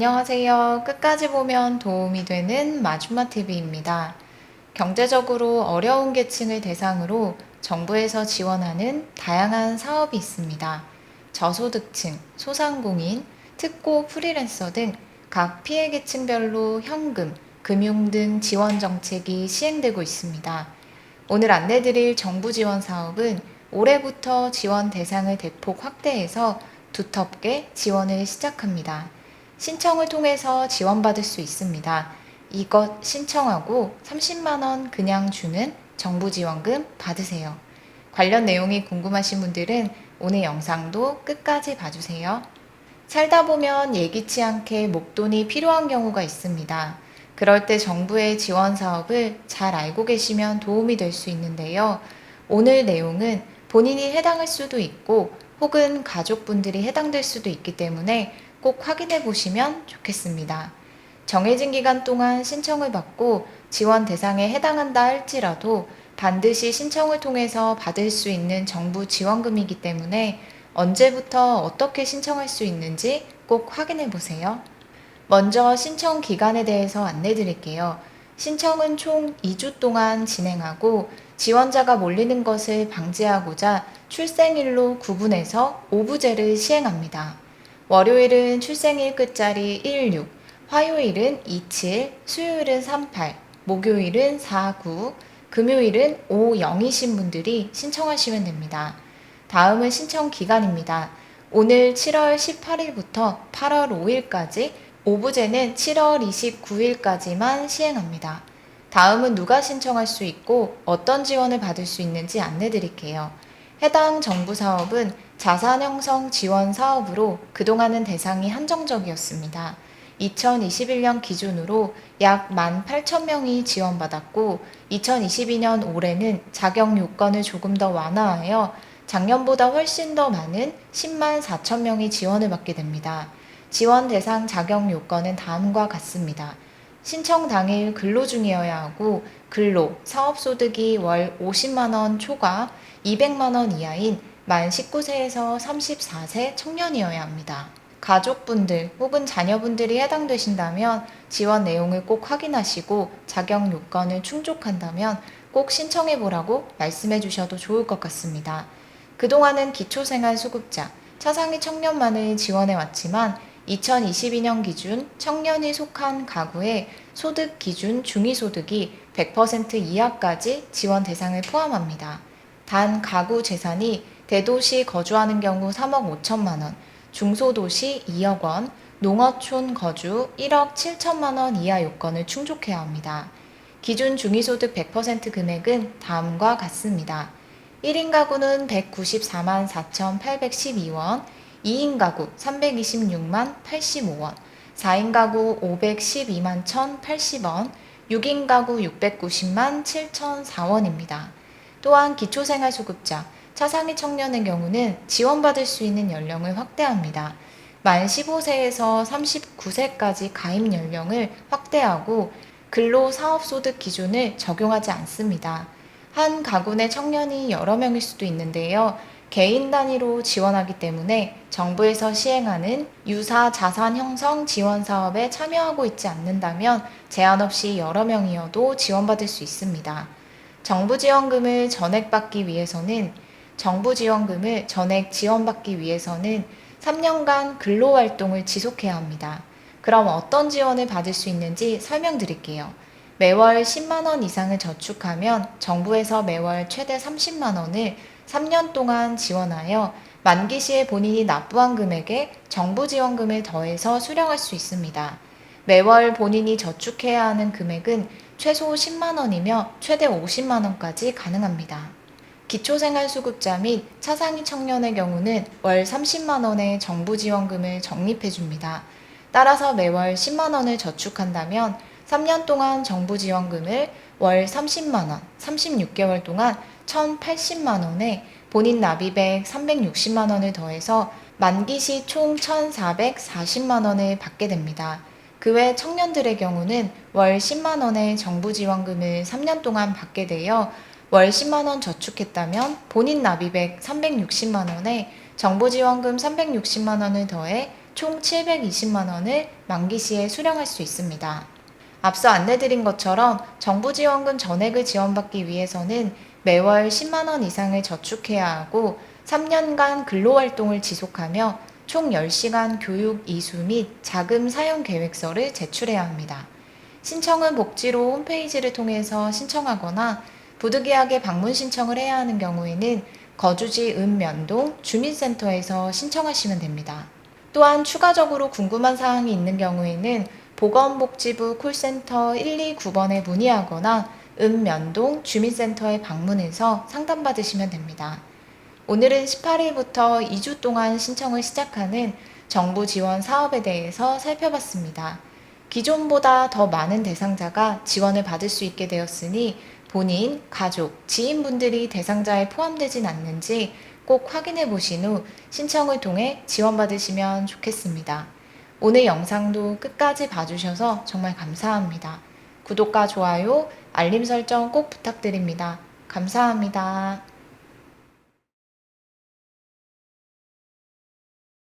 안녕하세요. 끝까지 보면 도움이 되는 마주마TV입니다. 경제적으로 어려운 계층을 대상으로 정부에서 지원하는 다양한 사업이 있습니다. 저소득층, 소상공인, 특고 프리랜서 등 각 피해 계층별로 현금, 금융 등 지원 정책이 시행되고 있습니다. 오늘 안내드릴 정부 지원 사업은 올해부터 지원 대상을 대폭 확대해서 두텁게 지원을 시작합니다. 신청을 통해서 지원받을 수 있습니다. 이것 신청하고 30만 원 그냥 주는 정부 지원금 받으세요. 관련 내용이 궁금하신 분들은 오늘 영상도 끝까지 봐주세요. 살다 보면 예기치 않게 목돈이 필요한 경우가 있습니다. 그럴 때 정부의 지원 사업을 잘 알고 계시면 도움이 될 수 있는데요. 오늘 내용은 본인이 해당할 수도 있고 혹은 가족분들이 해당될 수도 있기 때문에 꼭 확인해 보시면 좋겠습니다. 정해진 기간 동안 신청을 받고 지원 대상에 해당한다 할지라도 반드시 신청을 통해서 받을 수 있는 정부 지원금이기 때문에 언제부터 어떻게 신청할 수 있는지 꼭 확인해 보세요. 먼저 신청 기간에 대해서 안내 드릴게요. 신청은 총 2주 동안 진행하고 지원자가 몰리는 것을 방지하고자 출생일로 구분해서 오부제를 시행합니다. 월요일은 출생일 끝자리 16, 화요일은 27, 수요일은 38, 목요일은 49, 금요일은 50이신 분들이 신청하시면 됩니다. 다음은 신청 기간입니다. 오늘 7월 18일부터 8월 5일까지, 오부제는 7월 29일까지만 시행합니다. 다음은 누가 신청할 수 있고 어떤 지원을 받을 수 있는지 안내 드릴게요. 해당 정부 사업은 자산 형성 지원 사업으로 그동안은 대상이 한정적이었습니다. 2021년 기준으로 약 18,000명이 지원받았고 2022년 올해는 자격 요건을 조금 더 완화하여 작년보다 훨씬 더 많은 10만 4천 명이 지원을 받게 됩니다. 지원 대상 자격 요건은 다음과 같습니다. 신청 당일 근로 중이어야 하고 근로, 사업소득이 월 50만 원 초과 200만 원 이하인 만 19세에서 34세 청년이어야 합니다. 가족분들 혹은 자녀분들이 해당되신다면 지원 내용을 꼭 확인하시고 자격 요건을 충족한다면 꼭 신청해 보라고 말씀해 주셔도 좋을 것 같습니다. 그동안은 기초생활수급자, 차상위 청년만을 지원해 왔지만 2022년 기준 청년이 속한 가구의 소득 기준 중위소득이 100% 이하까지 지원 대상을 포함합니다. 단 가구 재산이 대도시 거주하는 경우 3억 5천만 원, 중소도시 2억 원, 농어촌 거주 1억 7천만 원 이하 요건을 충족해야 합니다. 기준 중위소득 100% 금액은 다음과 같습니다. 1인 가구는 194만 4,812원, 2인 가구 326만 85원, 4인 가구 512만 1,080원, 6인 가구 690만 7,004원입니다. 또한 기초생활수급자, 차상위 청년의 경우는 지원받을 수 있는 연령을 확대합니다. 만 15세에서 39세까지 가입 연령을 확대하고 근로사업소득 기준을 적용하지 않습니다. 한 가구 내 청년이 여러 명일 수도 있는데요. 개인 단위로 지원하기 때문에 정부에서 시행하는 유사 자산 형성 지원 사업에 참여하고 있지 않는다면 제한 없이 여러 명이어도 지원받을 수 있습니다. 정부 지원금을 전액 지원받기 위해서는 3년간 근로활동을 지속해야 합니다. 그럼 어떤 지원을 받을 수 있는지 설명드릴게요. 매월 10만 원 이상을 저축하면 정부에서 매월 최대 30만 원을 3년 동안 지원하여 만기 시에 본인이 납부한 금액에 정부 지원금을 더해서 수령할 수 있습니다. 매월 본인이 저축해야 하는 금액은 최소 10만 원이며 최대 50만 원까지 가능합니다. 기초생활수급자 및 차상위 청년의 경우는 월 30만 원의 정부 지원금을 적립해 줍니다. 따라서 매월 10만 원을 저축한다면 3년 동안 정부 지원금을 월 30만 원, 36개월 동안 1,080만 원에 본인 납입액 360만 원을 더해서 만기 시 총 1,440만 원을 받게 됩니다. 그 외 청년들의 경우는 월 10만 원의 정부 지원금을 3년 동안 받게 되어 월 10만 원 저축했다면 본인 납입액 360만 원에 정부 지원금 360만 원을 더해 총 720만 원을 만기 시에 수령할 수 있습니다. 앞서 안내드린 것처럼 정부 지원금 전액을 지원받기 위해서는 매월 10만 원 이상을 저축해야 하고 3년간 근로활동을 지속하며 총 10시간 교육 이수 및 자금 사용 계획서를 제출해야 합니다. 신청은 복지로 홈페이지를 통해서 신청하거나 부득이하게 방문 신청을 해야 하는 경우에는 거주지 읍면동 주민센터에서 신청하시면 됩니다. 또한 추가적으로 궁금한 사항이 있는 경우에는 보건복지부 콜센터 129번에 문의하거나 읍면동 주민센터에 방문해서 상담받으시면 됩니다. 오늘은 18일부터 2주 동안 신청을 시작하는 정부 지원 사업에 대해서 살펴봤습니다. 기존보다 더 많은 대상자가 지원을 받을 수 있게 되었으니 본인, 가족, 지인분들이 대상자에 포함되진 않는지 꼭 확인해 보신 후 신청을 통해 지원받으시면 좋겠습니다. 오늘 영상도 끝까지 봐주셔서 정말 감사합니다. 구독과 좋아요, 알림 설정 꼭 부탁드립니다. 감사합니다.